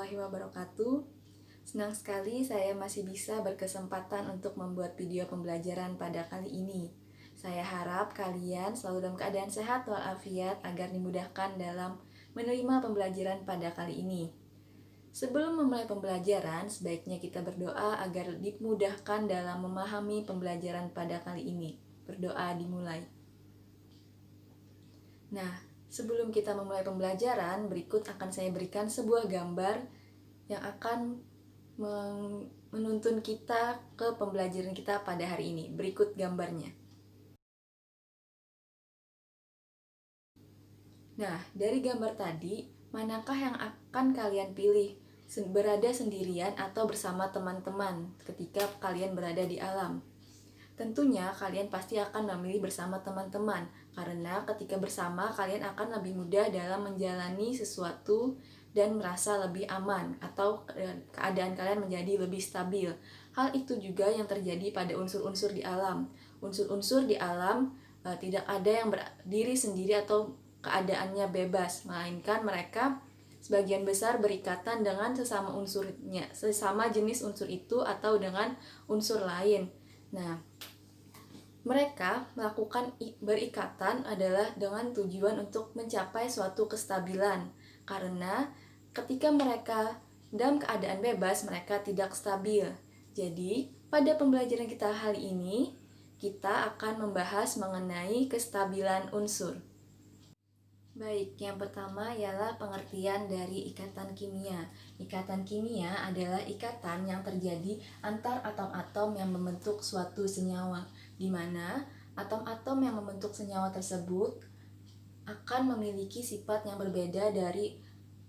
warahmatullahi wabarakatuh. Senang sekali saya masih bisa berkesempatan untuk membuat video pembelajaran pada kali ini. Saya harap kalian selalu dalam keadaan sehat walafiat agar dimudahkan dalam menerima pembelajaran pada kali ini. Sebelum memulai pembelajaran, sebaiknya kita berdoa agar dimudahkan dalam memahami pembelajaran pada kali ini. Berdoa dimulai. Nah, sebelum kita memulai pembelajaran, berikut akan saya berikan sebuah gambar yang akan menuntun kita ke pembelajaran kita pada hari ini. Berikut gambarnya. Nah, dari gambar tadi, manakah yang akan kalian pilih? Berada sendirian atau bersama teman-teman ketika kalian berada di alam? Tentunya kalian pasti akan memilih bersama teman-teman, karena ketika bersama kalian akan lebih mudah dalam menjalani sesuatu dan merasa lebih aman, atau keadaan kalian menjadi lebih stabil. Hal itu juga yang terjadi pada unsur-unsur di alam. Unsur-unsur di alam tidak ada yang berdiri sendiri atau keadaannya bebas, melainkan mereka sebagian besar berikatan dengan sesama unsurnya, sesama jenis unsur itu atau dengan unsur lain. Nah, mereka melakukan berikatan adalah dengan tujuan untuk mencapai suatu kestabilan. Karena ketika mereka dalam keadaan bebas, mereka tidak stabil. Jadi, pada pembelajaran kita hari ini, kita akan membahas mengenai kestabilan unsur. Baik, yang pertama ialah pengertian dari ikatan kimia. Ikatan kimia adalah ikatan yang terjadi antar atom-atom yang membentuk suatu senyawa, di mana atom-atom yang membentuk senyawa tersebut akan memiliki sifat yang berbeda dari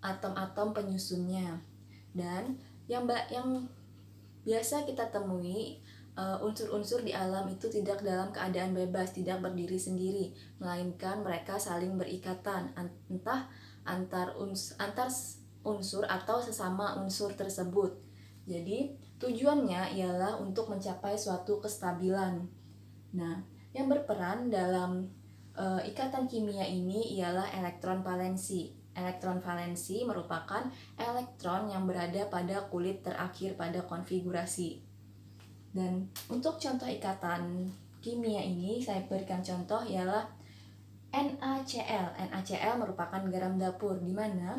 atom-atom penyusunnya. Dan yang biasa kita temui, unsur-unsur di alam itu tidak dalam keadaan bebas, tidak berdiri sendiri, melainkan mereka saling berikatan, entah antar unsur atau sesama unsur tersebut. Jadi, tujuannya ialah untuk mencapai suatu kestabilan. Nah, yang berperan dalam ikatan kimia ini ialah elektron valensi. Elektron valensi merupakan elektron yang berada pada kulit terakhir pada konfigurasi. Dan untuk contoh ikatan kimia ini, saya berikan contoh ialah NaCl. NaCl merupakan garam dapur, di mana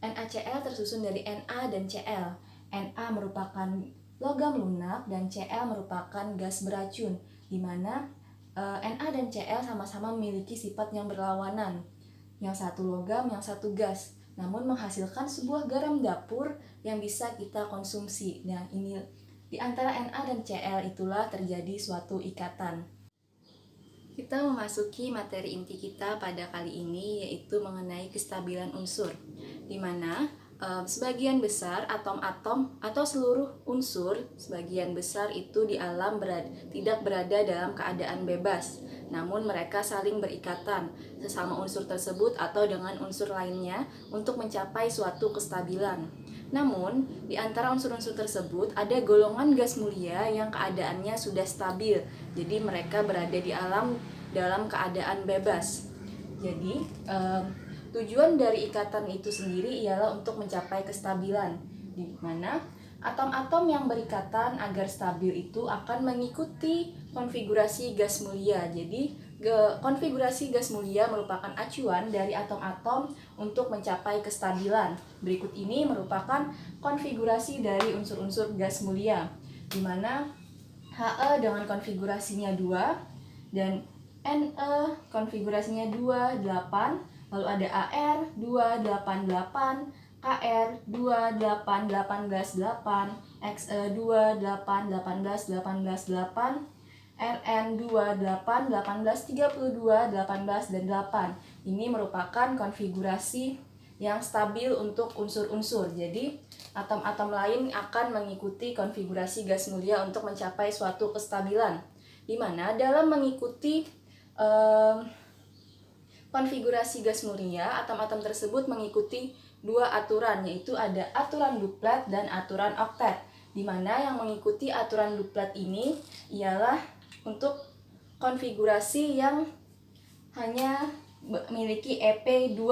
NaCl tersusun dari Na dan Cl. Na merupakan logam lunak dan Cl merupakan gas beracun, di mana Na dan Cl sama-sama memiliki sifat yang berlawanan. Yang satu logam, yang satu gas, namun menghasilkan sebuah garam dapur yang bisa kita konsumsi. Nah, ini di antara Na dan Cl itulah terjadi suatu ikatan. Kita memasuki materi inti kita pada kali ini, yaitu mengenai kestabilan unsur, di mana sebagian besar atom-atom atau seluruh unsur, sebagian besar itu di alam tidak berada dalam keadaan bebas, namun mereka saling berikatan sesama unsur tersebut atau dengan unsur lainnya untuk mencapai suatu kestabilan. Namun, di antara unsur-unsur tersebut ada golongan gas mulia yang keadaannya sudah stabil. Jadi mereka berada di alam dalam keadaan bebas. Jadi, tujuan dari ikatan itu sendiri ialah untuk mencapai kestabilan, di mana atom-atom yang berikatan agar stabil itu akan mengikuti konfigurasi gas mulia. Jadi, konfigurasi gas mulia merupakan acuan dari atom-atom untuk mencapai kestabilan. Berikut ini merupakan konfigurasi dari unsur-unsur gas mulia, di mana He dengan konfigurasinya 2 dan Ne konfigurasinya 2, 8, lalu ada Ar 2, 8, 8, Kr 2, 8, 18, 8, Xe 2, 8, 18, 18, 8, Rn 2, 8, 18, 32, 18, dan 8. Ini merupakan konfigurasi yang stabil untuk unsur-unsur. Jadi, atom-atom lain akan mengikuti konfigurasi gas mulia untuk mencapai suatu kestabilan. Di mana dalam mengikuti konfigurasi gas mulia, atom-atom tersebut mengikuti dua aturan, yaitu ada aturan duplet dan aturan oktet. Di mana yang mengikuti aturan duplet ini ialah untuk konfigurasi yang hanya memiliki EP2,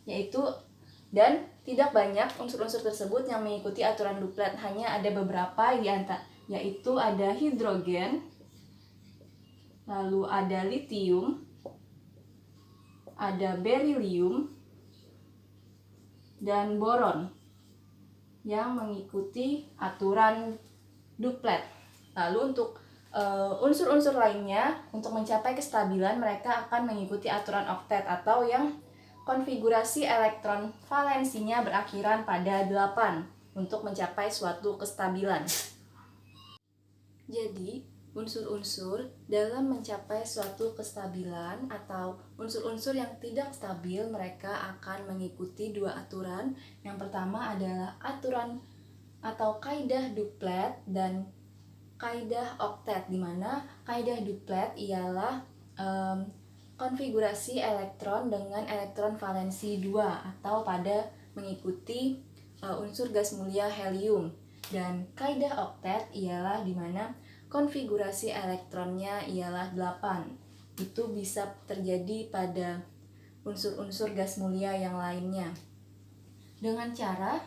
yaitu dan Tidak banyak unsur-unsur tersebut yang mengikuti aturan duplet, hanya ada beberapa yaitu ada hidrogen, lalu ada litium, ada berilium, dan boron yang mengikuti aturan duplet. Lalu untuk unsur-unsur lainnya, untuk mencapai kestabilan mereka akan mengikuti aturan oktet atau yang konfigurasi elektron valensinya berakhiran pada 8 untuk mencapai suatu kestabilan. Jadi, unsur-unsur dalam mencapai suatu kestabilan atau unsur-unsur yang tidak stabil mereka akan mengikuti dua aturan. Yang pertama adalah aturan atau kaidah duplet dan kaidah oktet, di mana kaidah duplet ialah konfigurasi elektron dengan elektron valensi 2 atau pada mengikuti unsur gas mulia helium. Dan kaidah oktet ialah di mana konfigurasi elektronnya ialah 8. Itu bisa terjadi pada unsur-unsur gas mulia yang lainnya. Dengan cara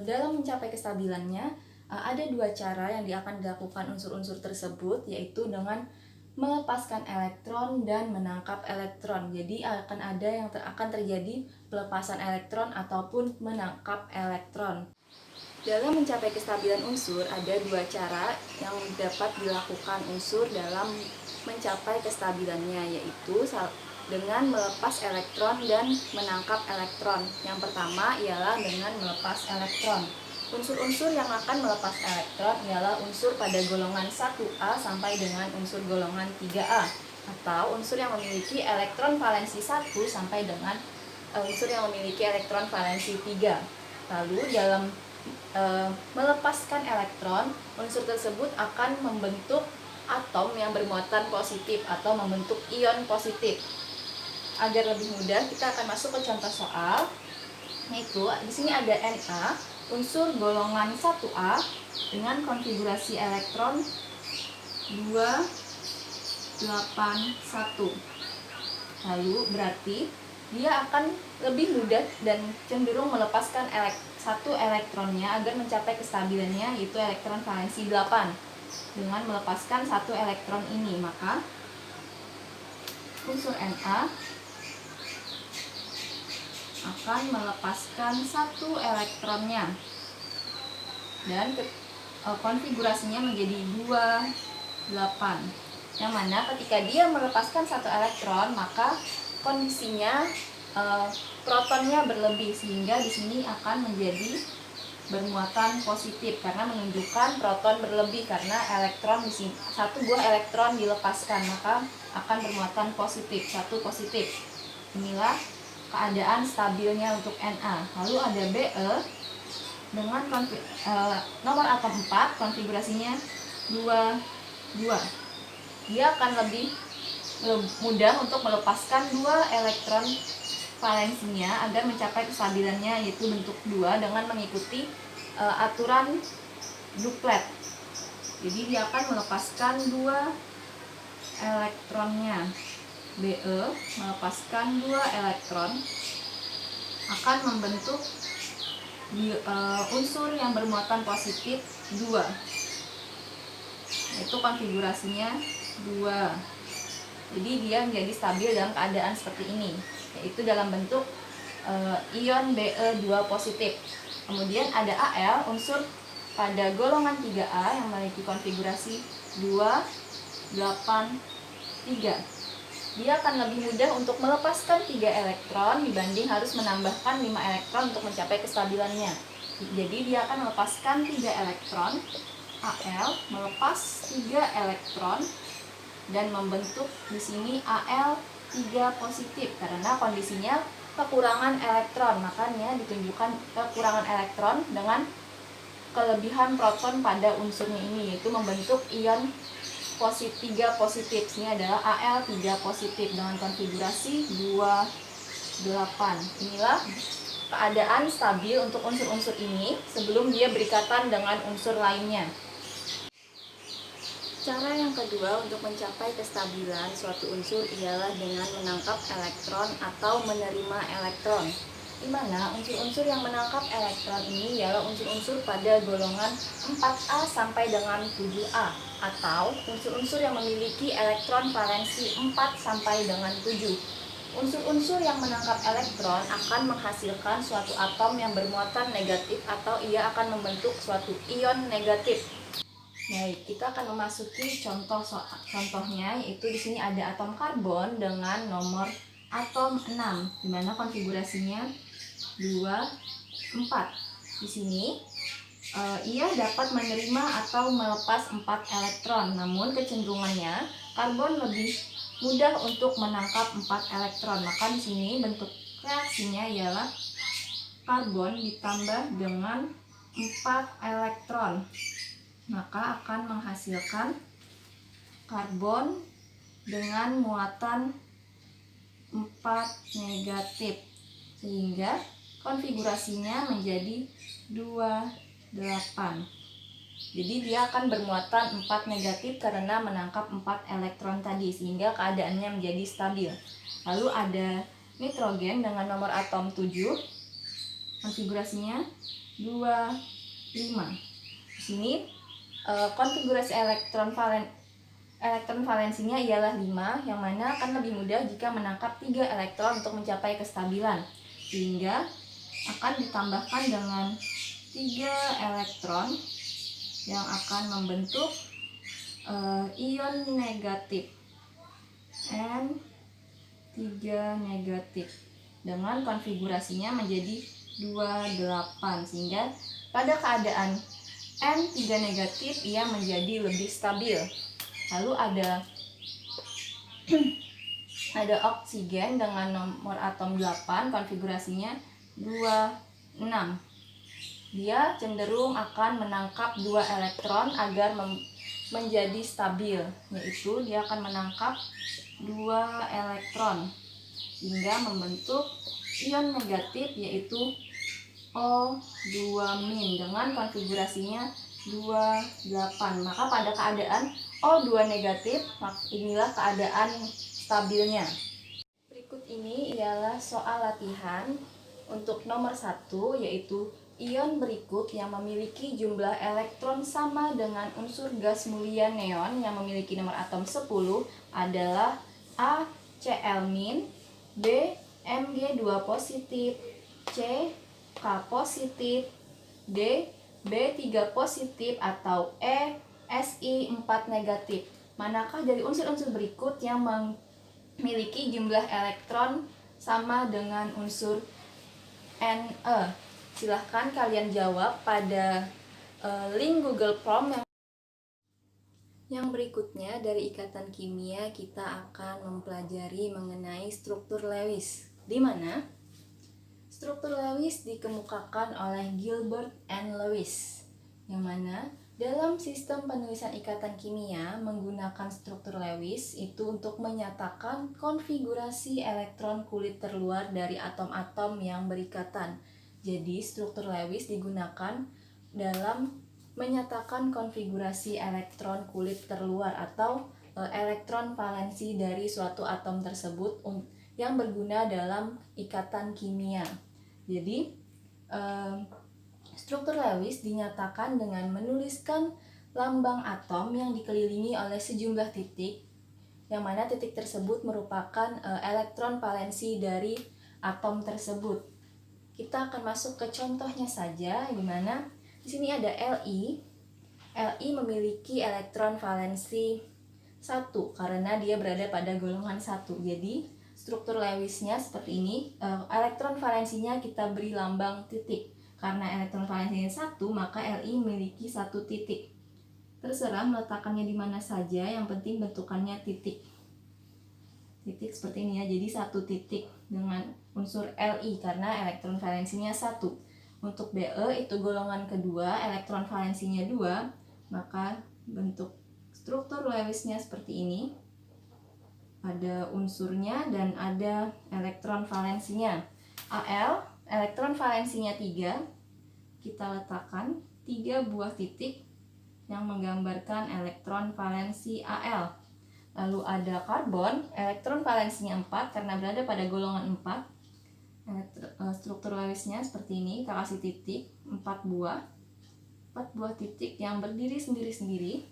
dalam mencapai kestabilannya ada dua cara yang akan dilakukan unsur-unsur tersebut, yaitu dengan melepaskan elektron dan menangkap elektron. Jadi akan terjadi pelepasan elektron ataupun menangkap elektron. Dalam mencapai kestabilan unsur, ada dua cara yang dapat dilakukan unsur dalam mencapai kestabilannya, yaitu dengan melepas elektron dan menangkap elektron. Yang pertama ialah dengan melepas elektron. Unsur-unsur yang akan melepas elektron ialah unsur pada golongan 1A sampai dengan unsur golongan 3A, atau unsur yang memiliki elektron valensi 1 sampai dengan unsur yang memiliki elektron valensi 3. Lalu dalam melepaskan elektron, unsur tersebut akan membentuk atom yang bermuatan positif atau membentuk ion positif. Agar lebih mudah, kita akan masuk ke contoh soal. Yaitu di sini ada Na, unsur golongan 1A dengan konfigurasi elektron 281. Lalu berarti dia akan lebih mudah dan cenderung melepaskan satu elektronnya agar mencapai kestabilannya, yaitu elektron valensi 8. Dengan melepaskan satu elektron ini, maka unsur Na akan melepaskan satu elektronnya dan konfigurasinya menjadi 28. Yang mana ketika dia melepaskan satu elektron, maka kondisinya protonnya berlebih, sehingga di sini akan menjadi bermuatan positif karena menunjukkan proton berlebih, karena elektron di sini satu buah elektron dilepaskan, maka akan bermuatan positif, satu positif. Inilah keadaan stabilnya untuk Na. Lalu ada Be dengan nomor atom 4, konfigurasinya 22. Dia akan lebih mudah untuk melepaskan dua elektron valensinya agar mencapai kestabilannya, yaitu bentuk 2 dengan mengikuti aturan duplet. Jadi dia akan melepaskan dua elektronnya. Be melepaskan dua elektron akan membentuk unsur yang bermuatan positif 2, yaitu konfigurasinya 2. Jadi dia menjadi stabil dalam keadaan seperti ini, yaitu dalam bentuk ion Be2 positif. Kemudian ada Al, unsur pada golongan 3A yang memiliki konfigurasi 2, 8, 3. Dia akan lebih mudah untuk melepaskan 3 elektron dibanding harus menambahkan 5 elektron untuk mencapai kestabilannya. Jadi dia akan melepaskan 3 elektron, Al melepas 3 elektron dan membentuk di sini Al3 positif karena kondisinya kekurangan elektron. Makanya ditunjukkan kekurangan elektron dengan kelebihan proton pada unsurnya ini, yaitu membentuk ion 3 positif. Ini adalah Al3 positif dengan konfigurasi 28. Inilah keadaan stabil untuk unsur-unsur ini sebelum dia berikatan dengan unsur lainnya. Cara yang kedua untuk mencapai kestabilan suatu unsur ialah dengan menangkap elektron atau menerima elektron. di mana unsur-unsur yang menangkap elektron ini ialah unsur-unsur pada golongan 4A sampai dengan 7A, atau unsur-unsur yang memiliki elektron valensi 4 sampai dengan 7. Unsur-unsur yang menangkap elektron akan menghasilkan suatu atom yang bermuatan negatif atau ia akan membentuk suatu ion negatif. Baik, kita akan memasuki contohnya, yaitu di sini ada atom karbon dengan nomor atom 6, di mana konfigurasinya 2, 4. Di sini ia dapat menerima atau melepas 4 elektron, namun kecenderungannya karbon lebih mudah untuk menangkap 4 elektron. Maka di sini bentuk reaksinya ialah karbon ditambah dengan 4 elektron, maka akan menghasilkan karbon dengan muatan 4 negatif, sehingga konfigurasinya menjadi 28. Jadi dia akan bermuatan 4 negatif karena menangkap 4 elektron tadi, sehingga keadaannya menjadi stabil. Lalu ada nitrogen dengan nomor atom 7, konfigurasinya 25. Di sini konfigurasi elektron valensinya ialah 5, yang mana akan lebih mudah jika menangkap 3 elektron untuk mencapai kestabilan, sehingga akan ditambahkan dengan 3 elektron yang akan membentuk ion negatif N3 negatif dengan konfigurasinya menjadi 28, sehingga pada keadaan N3 negatif ia menjadi lebih stabil. Lalu ada oksigen dengan nomor atom 8, konfigurasinya 26. Dia cenderung akan menangkap 2 elektron agar menjadi stabil, yaitu dia akan menangkap 2 elektron hingga membentuk ion negatif, yaitu O2- dengan konfigurasinya 28. Maka pada keadaan O2 negatif, inilah keadaan stabilnya. Berikut ini ialah soal latihan untuk nomor 1, yaitu ion berikut yang memiliki jumlah elektron sama dengan unsur gas mulia neon yang memiliki nomor atom 10 adalah A. Cl-, B. Mg2 positif, C. K positif, D. B3 positif, atau E. Si4 negatif. Manakah dari unsur-unsur berikut yang memiliki jumlah elektron sama dengan unsur Ne? Silahkan kalian jawab pada link Google Form yang berikutnya. Dari ikatan kimia kita akan mempelajari mengenai struktur Lewis, di mana struktur Lewis dikemukakan oleh Gilbert and Lewis, yang mana dalam sistem penulisan ikatan kimia menggunakan struktur Lewis itu untuk menyatakan konfigurasi elektron kulit terluar dari atom-atom yang berikatan. Jadi struktur Lewis digunakan dalam menyatakan konfigurasi elektron kulit terluar atau elektron valensi dari suatu atom tersebut yang berguna dalam ikatan kimia. Jadi struktur Lewis dinyatakan dengan menuliskan lambang atom yang dikelilingi oleh sejumlah titik, yang mana titik tersebut merupakan elektron valensi dari atom tersebut. Kita akan masuk ke contohnya saja, di mana di sini ada Li. Li memiliki elektron valensi 1 karena dia berada pada golongan 1. Jadi struktur Lewisnya seperti ini. Elektron valensinya kita beri lambang titik. Karena elektron valensinya 1, maka Li memiliki 1 titik. Terserah meletakkannya di mana saja, yang penting bentukannya titik. Titik seperti ini ya, jadi 1 titik dengan unsur Li karena elektron valensinya 1. Untuk Be itu golongan kedua, elektron valensinya 2, maka bentuk struktur Lewisnya seperti ini. Ada unsurnya dan ada elektron valensinya. Al, elektron valensinya 3, kita letakkan 3 buah titik yang menggambarkan elektron valensi Al. Lalu ada karbon, elektron valensinya 4 karena berada pada golongan 4. struktur Lewisnya seperti ini. Kita kasih titik 4 buah titik yang berdiri sendiri-sendiri.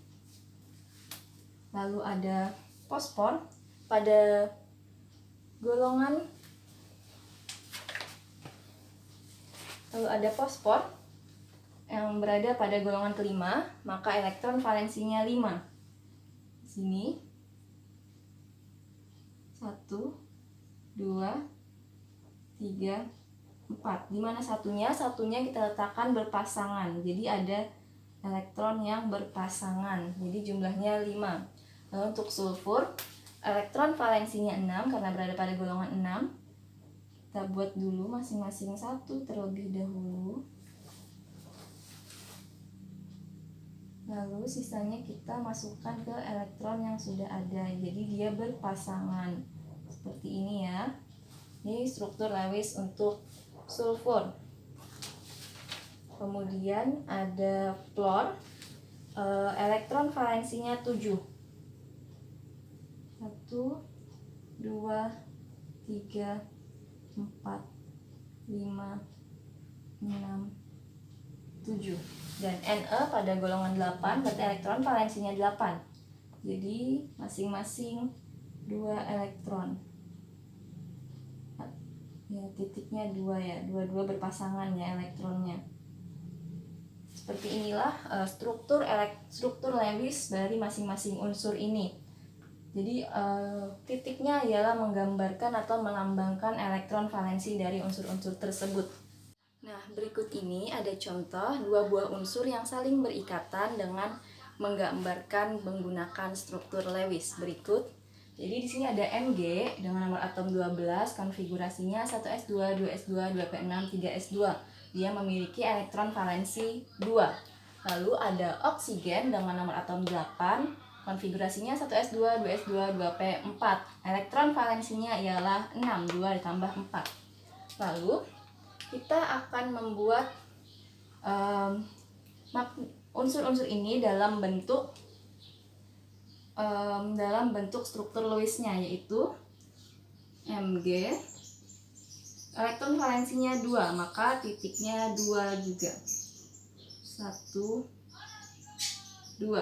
Lalu ada fosfor pada golongan, yang berada pada golongan kelima, maka elektron valensinya 5. Di sini 1, 2, 3, 4. Di mana satunya kita letakkan berpasangan. Jadi ada elektron yang berpasangan. Jadi jumlahnya 5. Lalu untuk sulfur, elektron valensinya 6 karena berada pada golongan 6. Kita buat dulu masing-masing 1 terlebih dahulu. Lalu sisanya kita masukkan ke elektron yang sudah ada. Jadi dia berpasangan. Seperti ini ya. Ini struktur Lewis untuk sulfur. Kemudian ada fluor, elektron valensinya 7. 1, 2, 3, 4, 5, 6, 7. Dan Ne pada golongan 8 berarti elektron valensinya 8. Jadi masing-masing 2 elektron. Ya, titiknya 2 ya, dua-dua berpasangan ya elektronnya. Seperti inilah struktur Lewis dari masing-masing unsur ini. Jadi titiknya ialah menggambarkan atau melambangkan elektron valensi dari unsur-unsur tersebut. Nah, berikut ini ada contoh 2 buah unsur yang saling berikatan dengan menggambarkan menggunakan struktur Lewis berikut. Jadi di sini ada Mg dengan nomor atom 12, konfigurasinya 1s2, 2s2, 2p6, 3s2. Dia memiliki elektron valensi 2. Lalu ada oksigen dengan nomor atom 8, konfigurasinya 1s2, 2s2, 2p4. Elektron valensinya ialah 6, 2 ditambah 4. Lalu kita akan membuat unsur-unsur ini dalam bentuk struktur Lewisnya, yaitu Mg, elektron valensinya 2, maka titiknya 2 juga. 1, 2.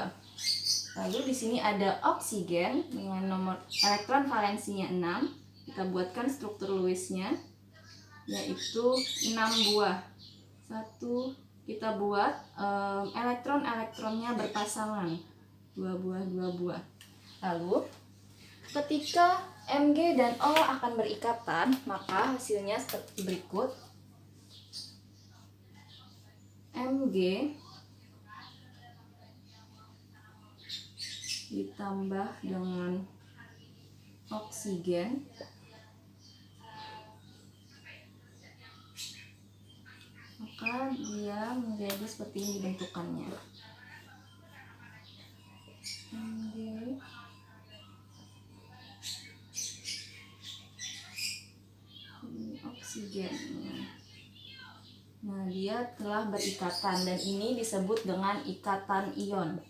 Lalu di sini ada oksigen dengan nomor elektron valensinya 6. Kita buatkan struktur Lewisnya, yaitu 6 buah. 1 kita buat elektronnya berpasangan. 2 buah. Lalu ketika Mg dan O akan berikatan, maka hasilnya seperti berikut. Mg ditambah dengan oksigen, maka dia menjadi seperti ini bentukannya. Oksigen. Nah, dia telah berikatan dan ini disebut dengan ikatan ion.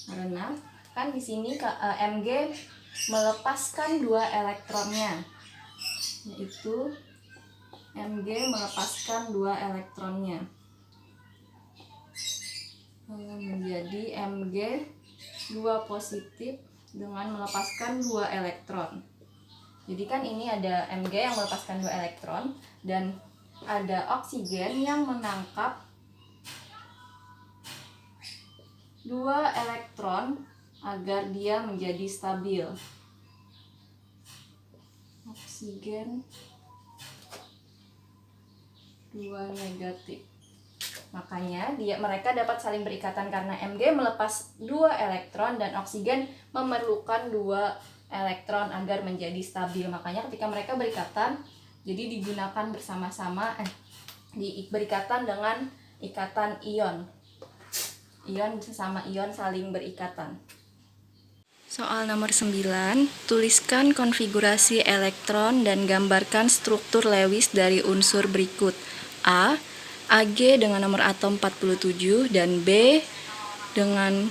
Karena kan di sini Mg melepaskan 2 elektronnya, yaitu Mg melepaskan 2 elektronnya. Menjadi Mg 2 positif dengan melepaskan 2 elektron. Jadi kan ini ada Mg yang melepaskan 2 elektron dan ada oksigen yang menangkap 2 elektron agar dia menjadi stabil. Oksigen 2 negatif. Makanya mereka dapat saling berikatan karena Mg melepas 2 elektron dan oksigen memerlukan 2 elektron agar menjadi stabil. Makanya ketika mereka berikatan, jadi digunakan bersama-sama, berikatan dengan ikatan ion. Ion sesama ion saling berikatan. Soal nomor 9, tuliskan konfigurasi elektron dan gambarkan struktur Lewis dari unsur berikut. A. Ag dengan nomor atom 47 dan B dengan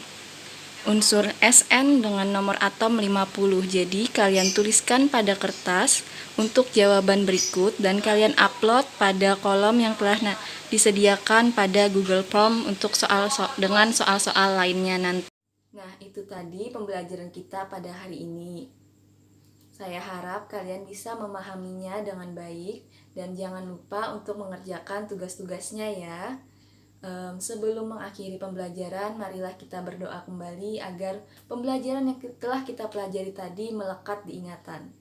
unsur Sn dengan nomor atom 50. Jadi kalian tuliskan pada kertas untuk jawaban berikut dan kalian upload pada kolom yang telah disediakan pada Google Form untuk dengan soal-soal lainnya nanti. Nah, itu tadi pembelajaran kita pada hari ini. Saya harap kalian bisa memahaminya dengan baik dan jangan lupa untuk mengerjakan tugas-tugasnya ya. Sebelum mengakhiri pembelajaran, marilah kita berdoa kembali agar pembelajaran yang telah kita pelajari tadi melekat di ingatan.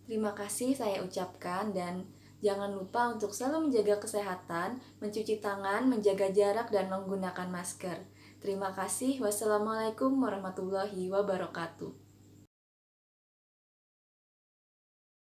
Terima kasih saya ucapkan dan jangan lupa untuk selalu menjaga kesehatan, mencuci tangan, menjaga jarak, dan menggunakan masker. Terima kasih. Wassalamualaikum warahmatullahi wabarakatuh.